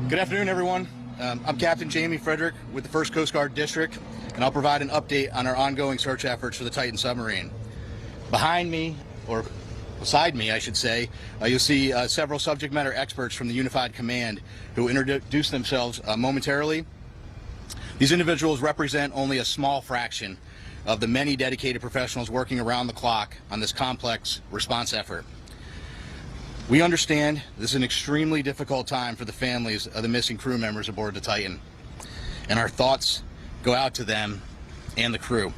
Good afternoon, everyone. I'm Captain Jamie Frederick with the 1st Coast Guard District, and I'll provide an update on our ongoing search efforts for the Titan submarine. Behind me, or beside me, I should say, you'll see several subject matter experts from the Unified Command who will introduce themselves momentarily. These individuals represent only a small fraction of the many dedicated professionals working around the clock on this complex response effort. We understand this is an extremely difficult time for the families of the missing crew members aboard the Titan, and our thoughts go out to them and the crew.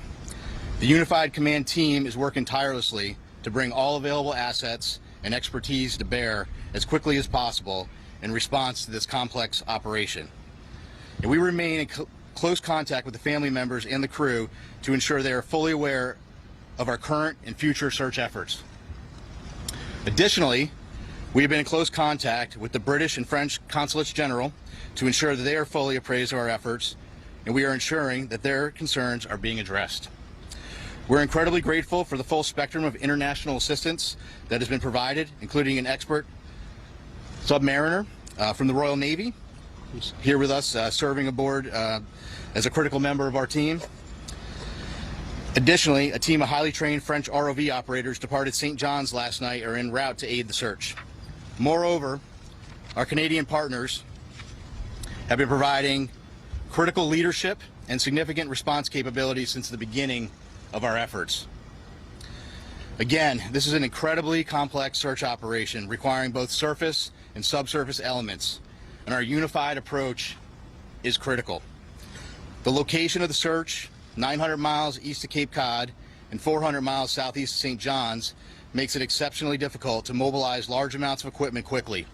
The Unified Command team is working tirelessly to bring all available assets and expertise to bear as quickly as possible in response to this complex operation. And we remain in close contact with the family members and the crew to ensure they are fully aware of our current and future search efforts. Additionally, we have been in close contact with the British and French Consulates General to ensure that they are fully appraised of our efforts, and we are ensuring that their concerns are being addressed. We're incredibly grateful for the full spectrum of international assistance that has been provided, including an expert submariner from the Royal Navy, who's here with us serving aboard as a critical member of our team. Additionally, a team of highly trained French ROV operators departed St. John's last night are en route to aid the search. Moreover, our Canadian partners have been providing critical leadership and significant response capabilities since the beginning of our efforts. Again, this is an incredibly complex search operation requiring both surface and subsurface elements, and our unified approach is critical. The location of the search, 900 miles east of Cape Cod and 400 miles southeast of St. John's, makes it exceptionally difficult to mobilize large amounts of equipment quickly.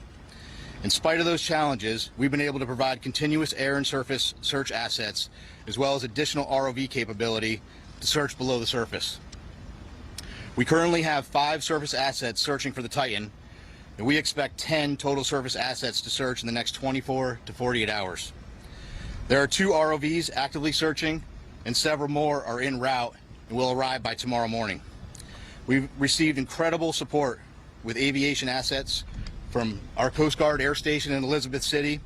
In spite of those challenges, we've been able to provide continuous air and surface search assets, as well as additional ROV capability to search below the surface. We currently have 5 surface assets searching for the Titan, and we expect 10 total surface assets to search in the next 24 to 48 hours. There are 2 ROVs actively searching, and several more are en route and will arrive by tomorrow morning. We've received incredible support with aviation assets from our Coast Guard Air Station in Elizabeth City,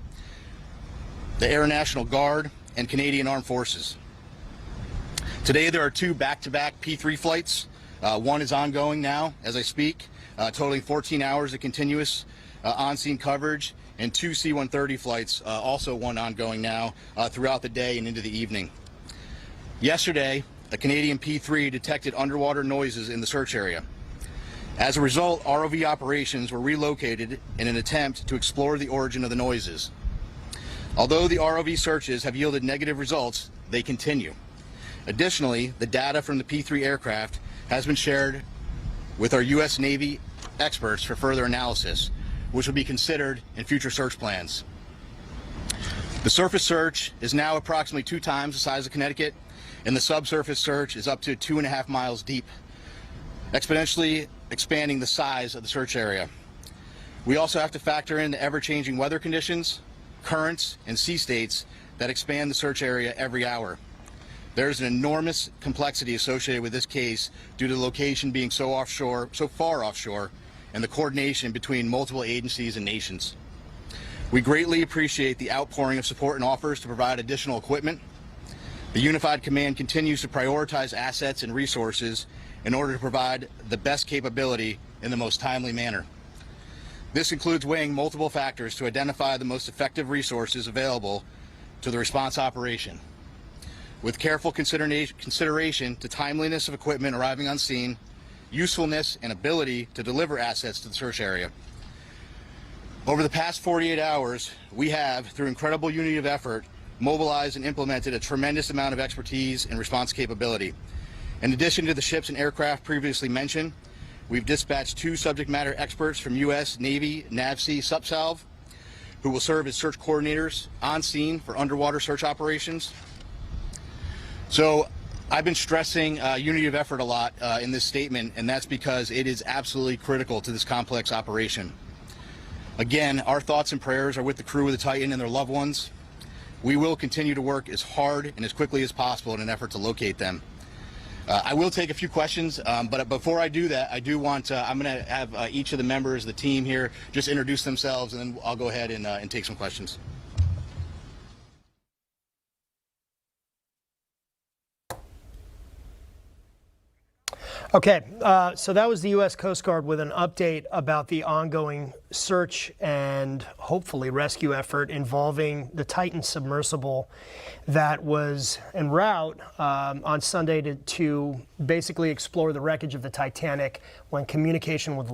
the Air National Guard, and Canadian Armed Forces. Today there are 2 back-to-back P3 flights. One is ongoing now as I speak, totaling 14 hours of continuous on-scene coverage, and 2 C-130 flights, also one ongoing now throughout the day and into the evening. Yesterday, a Canadian P3 detected underwater noises in the search area. As a result, ROV operations were relocated in an attempt to explore the origin of the noises. Although the ROV searches have yielded negative results, they continue. Additionally, the data from the P3 aircraft has been shared with our U.S. Navy experts for further analysis, which will be considered in future search plans. The surface search is now approximately 2 times the size of Connecticut, and the subsurface search is up to 2.5 miles deep, exponentially expanding the size of the search area. We also have to factor in the ever-changing weather conditions, currents, and sea states that expand the search area every hour. There's an enormous complexity associated with this case due to the location being so far offshore, and the coordination between multiple agencies and nations. We greatly appreciate the outpouring of support and offers to provide additional equipment. The Unified Command continues to prioritize assets and resources in order to provide the best capability in the most timely manner. This includes weighing multiple factors to identify the most effective resources available to the response operation, with careful consideration to timeliness of equipment arriving on scene, usefulness and ability to deliver assets to the search area. Over the past 48 hours, we have, through incredible unity of effort, mobilized and implemented a tremendous amount of expertise and response capability. In addition to the ships and aircraft previously mentioned, we've dispatched 2 subject matter experts from U.S. Navy NAVSEA SUPSALV, who will serve as search coordinators on scene for underwater search operations. So I've been stressing unity of effort a lot in this statement, and that's because it is absolutely critical to this complex operation. Again, our thoughts and prayers are with the crew of the Titan and their loved ones. We will continue to work as hard and as quickly as possible in an effort to locate them. I will take a few questions, but before I do that, I do want I'm going to have each of the members of the team here just introduce themselves, and then I'll go ahead and take some questions. Okay, so that was the U.S. Coast Guard with an update about the ongoing search and hopefully rescue effort involving the Titan submersible that was en route on Sunday to basically explore the wreckage of the Titanic when communication was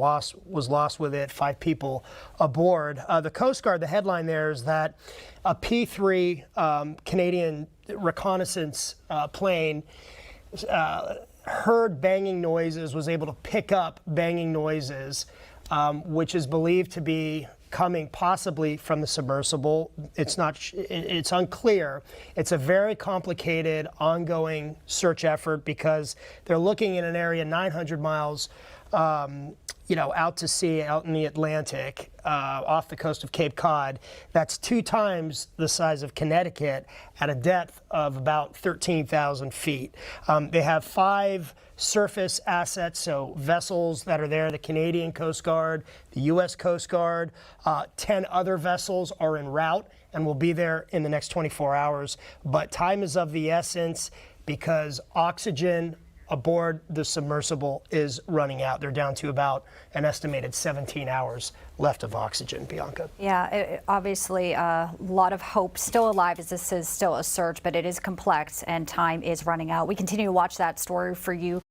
lost with it, 5 people aboard. The Coast Guard, the headline there is that a P-3 Canadian reconnaissance plane heard banging noises, was able to pick up banging noises, which is believed to be coming possibly from the submersible. It's unclear. It's a very complicated, ongoing search effort because they're looking in an area 900 miles out to sea, out in the Atlantic, off the coast of Cape Cod. That's 2 times the size of Connecticut at a depth of about 13,000 feet. They have 5 surface assets, so vessels that are there, the Canadian Coast Guard, the U.S. Coast Guard, 10 other vessels are en route and will be there in the next 24 hours. But time is of the essence because oxygen aboard the submersible is running out. They're down to about an estimated 17 hours left of oxygen, Bianca. Yeah, obviously a lot of hope still alive as this is still a search, but it is complex and time is running out. We continue to watch that story for you